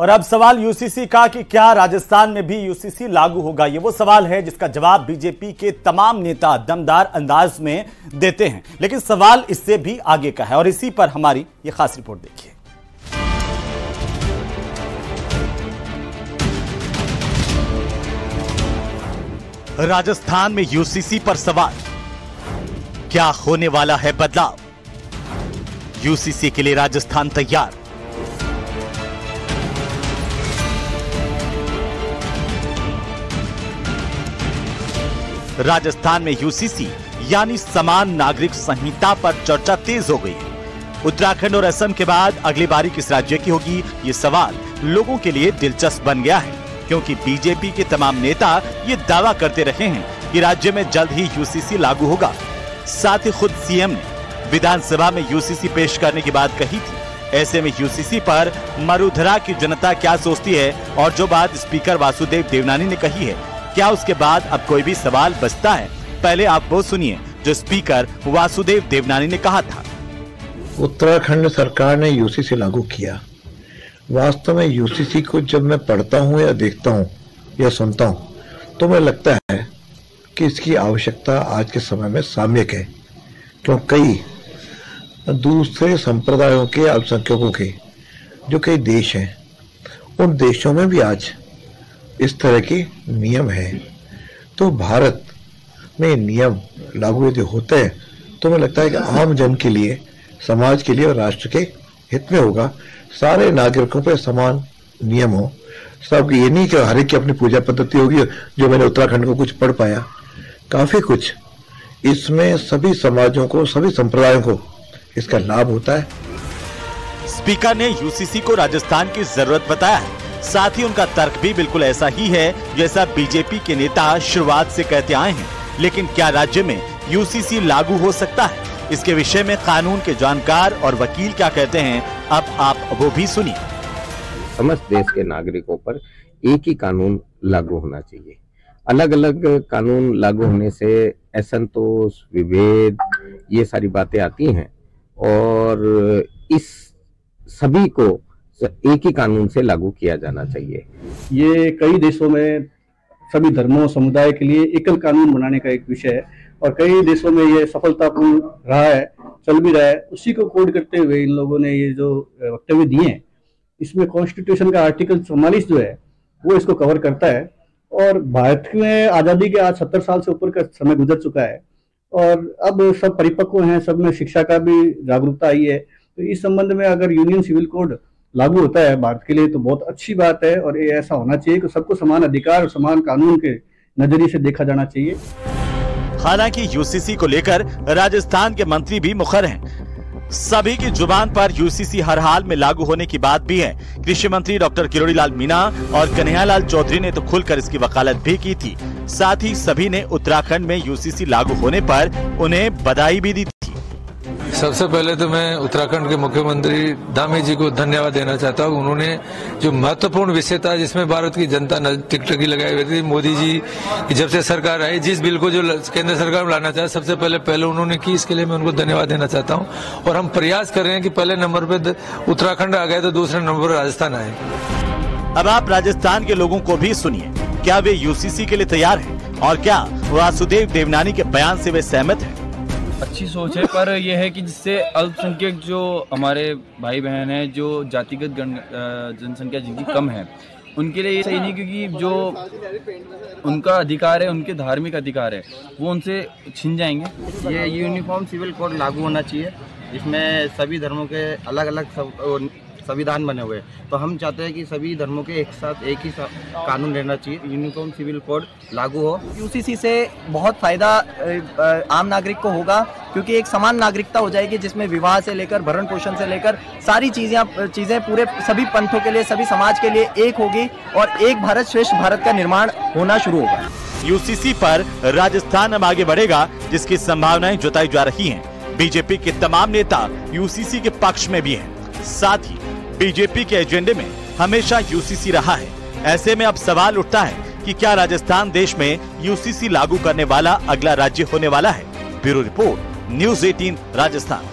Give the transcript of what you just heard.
और अब सवाल यूसीसी का कि क्या राजस्थान में भी यूसीसी लागू होगा। ये वो सवाल है जिसका जवाब बीजेपी के तमाम नेता दमदार अंदाज में देते हैं, लेकिन सवाल इससे भी आगे का है और इसी पर हमारी ये खास रिपोर्ट देखिए। राजस्थान में यूसीसी पर सवाल, क्या होने वाला है बदलाव? यूसीसी के लिए राजस्थान तैयार? राजस्थान में यूसीसी यानी समान नागरिक संहिता पर चर्चा तेज हो गई है। उत्तराखंड और असम के बाद अगली बारी किस राज्य की होगी, ये सवाल लोगों के लिए दिलचस्प बन गया है, क्योंकि बीजेपी के तमाम नेता ये दावा करते रहे हैं कि राज्य में जल्द ही यूसीसी लागू होगा। साथ ही खुद सीएम ने विधानसभा में यूसीसी पेश करने की बात कही थी। ऐसे में यूसीसी पर मरुधरा की जनता क्या सोचती है और जो बात स्पीकर वासुदेव देवनानी ने कही है, क्या उसके बाद अब कोई भी सवाल बचता है? पहले आप वो सुनिए जो स्पीकर वासुदेव देवनानी ने कहा था। उत्तराखंड सरकार ने यूसीसी लागू किया। वास्तव में यूसीसी को जब मैं पढ़ता हूँ या देखता हूँ या सुनता हूँ तो मुझे लगता है कि इसकी आवश्यकता आज के समय में सामयिक है, क्यों कई दूसरे संप्रदायों के अल्पसंख्यकों के जो कई देश हैं, उन देशों में भी आज इस तरह के नियम है। तो भारत में नियम लागू यदि होते हैं तो मुझे लगता है कि आम जन के लिए, समाज के लिए और राष्ट्र के हित में होगा। सारे नागरिकों पर समान नियम हो। सब ये नहीं कि हर एक की अपनी पूजा पद्धति होगी। जो मैंने उत्तराखंड को कुछ पढ़ पाया, काफी कुछ इसमें सभी समाजों को, सभी संप्रदायों को इसका लाभ होता है। स्पीकर ने यूसीसी को राजस्थान की जरूरत बताया है। साथ ही उनका तर्क भी बिल्कुल ऐसा ही है जैसा बीजेपी के नेता शुरुआत से कहते आए हैं। लेकिन क्या राज्य में यूसीसी लागू हो सकता है? इसके विषय में कानून के जानकार और वकील क्या कहते हैं, अब आप वो भी सुनिए। समस्त देश के नागरिकों पर एक ही कानून लागू होना चाहिए। अलग अलग कानून लागू होने से असंतोष, विभेद, ये सारी बातें आती हैं और इस सभी को एक ही कानून से लागू किया जाना चाहिए। ये कई देशों में सभी धर्मों, समुदाय के लिए एकल कानून बनाने का एक विषय है और कई देशों में ये सफलतापूर्ण रहा है, चल भी रहा है। उसी को कोड करते हुए इन लोगों ने ये जो वक्तव्य दिए हैं, इसमें कॉन्स्टिट्यूशन का आर्टिकल 44 जो है वो इसको कवर करता है। और भारत में आज़ादी के आज 70 साल से ऊपर का समय गुजर चुका है और अब सब परिपक्व हैं, सब में शिक्षा का भी जागरूकता आई है। तो इस संबंध में अगर यूनियन सिविल कोड लागू होता है भारत के लिए तो बहुत अच्छी बात है और ये ऐसा होना चाहिए कि सबको समान अधिकार और समान कानून के नजरिए से देखा जाना चाहिए। हालांकि यूसीसी को लेकर राजस्थान के मंत्री भी मुखर हैं। सभी की जुबान पर यूसीसी हर हाल में लागू होने की बात भी है। कृषि मंत्री डॉक्टर किरोड़ीलाल मीणा और कन्हैयालाल चौधरी ने तो खुलकर इसकी वकालत भी की थी। साथ ही सभी ने उत्तराखंड में यूसीसी लागू होने पर उन्हें बधाई भी दी थी। सबसे पहले तो मैं उत्तराखंड के मुख्यमंत्री धामी जी को धन्यवाद देना चाहता हूँ। उन्होंने जो महत्वपूर्ण विषय था जिसमें भारत की जनता टिकटकी लगाई हुई थी, मोदी जी की जब से सरकार आई, जिस बिल को जो केंद्र सरकार में लाना चाहे सबसे पहले उन्होंने की, इसके लिए मैं उनको धन्यवाद देना चाहता हूँ। और हम प्रयास कर रहे हैं कि पहले नंबर पे उत्तराखंड आ गए तो दूसरे नंबर पर राजस्थान आए। अब आप राजस्थान के लोगों को भी सुनिए, क्या वे यूसीसी के लिए तैयार हैं और क्या वासुदेव देवनानी के बयान से वे सहमत हैं? अच्छी सोच है, पर यह है कि जिससे अल्पसंख्यक जो हमारे भाई बहन हैं, जो जातिगत जनसंख्या जिनकी कम है, उनके लिए ये सही नहीं, क्योंकि जो उनका अधिकार है, उनके धार्मिक अधिकार है, वो उनसे छिन जाएंगे। ये यूनिफॉर्म सिविल कोड लागू होना चाहिए, जिसमें सभी धर्मों के अलग अलग संविधान बने हुए। तो हम चाहते हैं कि सभी धर्मों के एक साथ एक ही कानून रहना चाहिए, यूनिफॉर्म सिविल कोड लागू हो। यूसीसी से बहुत फायदा आम नागरिक को होगा, क्योंकि एक समान नागरिकता हो जाएगी जिसमें विवाह से लेकर भरण पोषण से लेकर सारी चीजें पूरे सभी पंथों के लिए, सभी समाज के लिए एक होगी और एक भारत श्रेष्ठ भारत का निर्माण होना शुरू होगा। यूसीसी पर राजस्थान अब आगे बढ़ेगा, जिसकी संभावनाएं जताई जा रही हैं। बीजेपी के तमाम नेता यूसीसी के पक्ष में भी हैं। साथ ही बीजेपी के एजेंडे में हमेशा यूसीसी रहा है। ऐसे में अब सवाल उठता है कि क्या राजस्थान देश में यूसीसी लागू करने वाला अगला राज्य होने वाला है? Bureau report, news 18 Rajasthan.